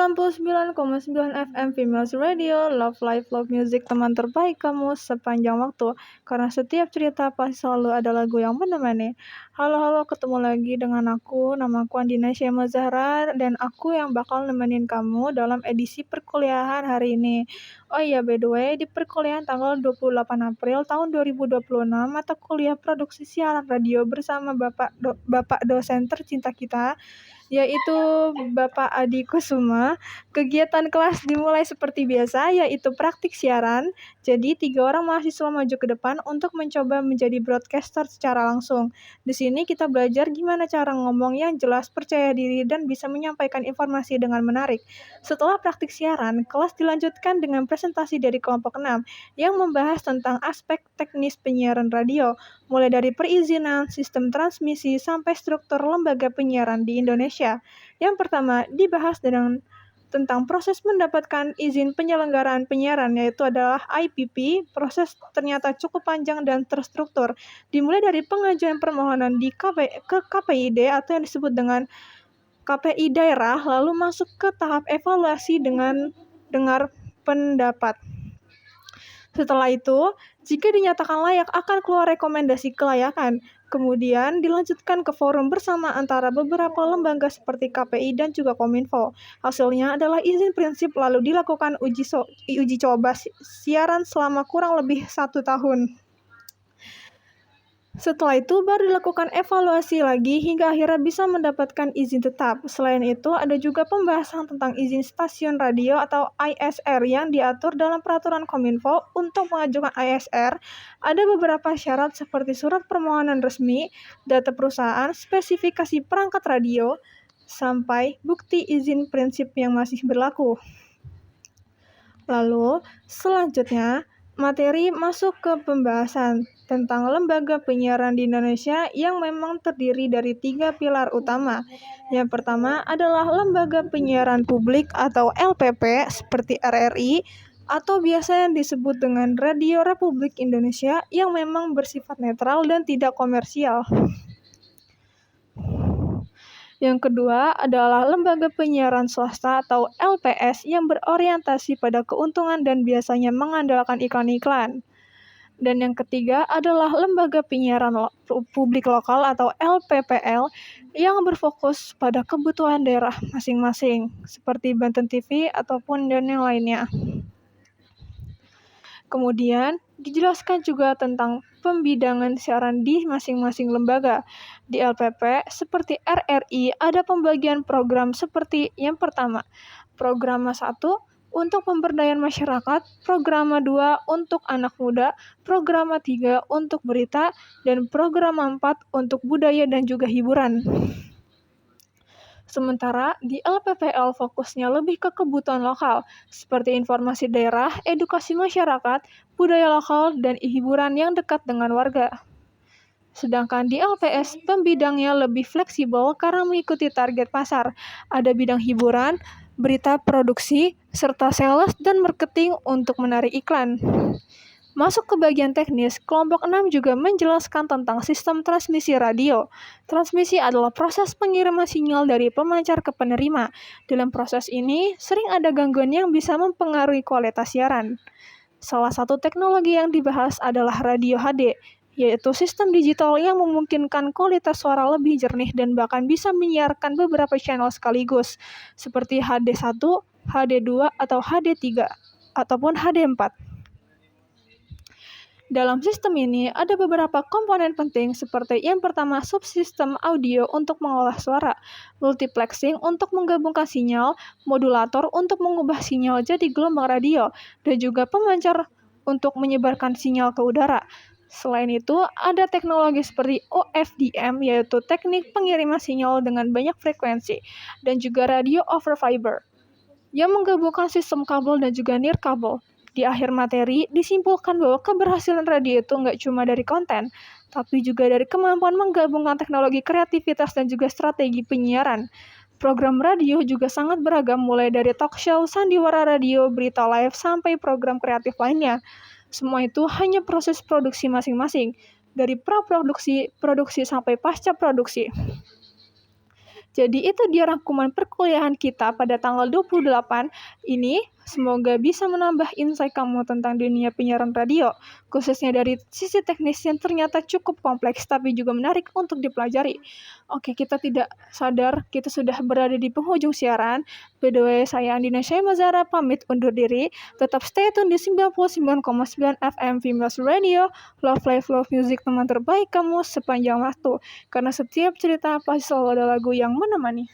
99,9 FM Females Radio, Love Life, Love Music, teman terbaik kamu sepanjang waktu. Karena setiap cerita pasti selalu ada lagu yang menemani. Halo, ketemu lagi dengan aku, namaku Andina Syema Zahra, dan aku yang bakal nemenin kamu dalam edisi perkuliahan hari ini. Oh iya, by the way, di perkuliahan tanggal 28 April tahun 2026, mata kuliah produksi siaran radio bersama Bapak dosen tercinta kita, yaitu Bapak Adi Kusuma. Kegiatan kelas dimulai seperti biasa, yaitu praktik siaran. Jadi 3 orang mahasiswa maju ke depan untuk mencoba menjadi broadcaster secara langsung. Di sini kita belajar gimana cara ngomong yang jelas, percaya diri, dan bisa menyampaikan informasi dengan menarik. Setelah praktik siaran, kelas dilanjutkan dengan presentasi dari kelompok 6 yang membahas tentang aspek teknis penyiaran radio, mulai dari perizinan, sistem transmisi, sampai struktur lembaga penyiaran di Indonesia. Yang pertama dibahas tentang proses mendapatkan izin penyelenggaraan penyiaran, yaitu adalah IPP. Proses ternyata cukup panjang dan terstruktur, dimulai dari pengajuan permohonan ke KPID atau yang disebut dengan KPI daerah, lalu masuk ke tahap evaluasi dengan dengar pendapat. Setelah itu, jika dinyatakan layak akan keluar rekomendasi kelayakan. Kemudian dilanjutkan ke forum bersama antara beberapa lembaga seperti KPI dan juga Kominfo. Hasilnya adalah izin prinsip, lalu dilakukan uji coba siaran selama kurang lebih 1 tahun. Setelah itu baru dilakukan evaluasi lagi hingga akhirnya bisa mendapatkan izin tetap. Selain itu ada juga pembahasan tentang izin stasiun radio atau ISR yang diatur dalam peraturan Kominfo. Untuk mengajukan ISR ada beberapa syarat seperti surat permohonan resmi, data perusahaan, spesifikasi perangkat radio, sampai bukti izin prinsip yang masih berlaku. Lalu selanjutnya materi masuk ke pembahasan tentang lembaga penyiaran di Indonesia yang memang terdiri dari 3 pilar utama. Yang pertama adalah lembaga penyiaran publik atau LPP seperti RRI atau biasa yang disebut dengan Radio Republik Indonesia yang memang bersifat netral dan tidak komersial. Yang kedua adalah lembaga penyiaran swasta atau LPS yang berorientasi pada keuntungan dan biasanya mengandalkan iklan-iklan. Dan yang ketiga adalah lembaga penyiaran publik lokal atau LPPL yang berfokus pada kebutuhan daerah masing-masing, seperti Banten TV ataupun dan yang lainnya. Kemudian dijelaskan juga tentang pembidangan siaran di masing-masing lembaga. Di LPP seperti RRI ada pembagian program seperti yang pertama, program 1 untuk pemberdayaan masyarakat, program 2 untuk anak muda, program 3 untuk berita, dan program 4 untuk budaya dan juga hiburan. Sementara di LPPL fokusnya lebih ke kebutuhan lokal, seperti informasi daerah, edukasi masyarakat, budaya lokal, dan hiburan yang dekat dengan warga. Sedangkan di LPS, pembidangnya lebih fleksibel karena mengikuti target pasar. Ada bidang hiburan, berita produksi, serta sales dan marketing untuk menarik iklan. Masuk ke bagian teknis, kelompok 6 juga menjelaskan tentang sistem transmisi radio. Transmisi adalah proses pengiriman sinyal dari pemancar ke penerima. Dalam proses ini, sering ada gangguan yang bisa mempengaruhi kualitas siaran. Salah satu teknologi yang dibahas adalah radio HD, yaitu sistem digital yang memungkinkan kualitas suara lebih jernih dan bahkan bisa menyiarkan beberapa channel sekaligus, seperti HD1, HD2, atau HD3, ataupun HD4. Dalam sistem ini ada beberapa komponen penting seperti yang pertama subsistem audio untuk mengolah suara, multiplexing untuk menggabungkan sinyal, modulator untuk mengubah sinyal jadi gelombang radio, dan juga pemancar untuk menyebarkan sinyal ke udara. Selain itu, ada teknologi seperti OFDM, yaitu teknik pengiriman sinyal dengan banyak frekuensi, dan juga radio over fiber, yang menggabungkan sistem kabel dan juga nirkabel. Di akhir materi, disimpulkan bahwa keberhasilan radio itu nggak cuma dari konten, tapi juga dari kemampuan menggabungkan teknologi kreativitas dan juga strategi penyiaran. Program radio juga sangat beragam, mulai dari talk show, sandiwara radio, berita live, sampai program kreatif lainnya. Semua itu hanya proses produksi masing-masing, dari pra-produksi, produksi, sampai pasca produksi. Jadi itu dia rangkuman perkuliahan kita pada tanggal 28 ini. Semoga bisa menambah insight kamu tentang dunia penyiaran radio, khususnya dari sisi teknis yang ternyata cukup kompleks tapi juga menarik untuk dipelajari. Oke, kita tidak sadar kita sudah berada di penghujung siaran. By the way, saya Andina Syaimazara pamit undur diri. Tetap stay tune di 99,9 FM Females Radio. Love Life Love Music, teman terbaik kamu sepanjang waktu. Karena setiap cerita pasti selalu ada lagu yang menemani.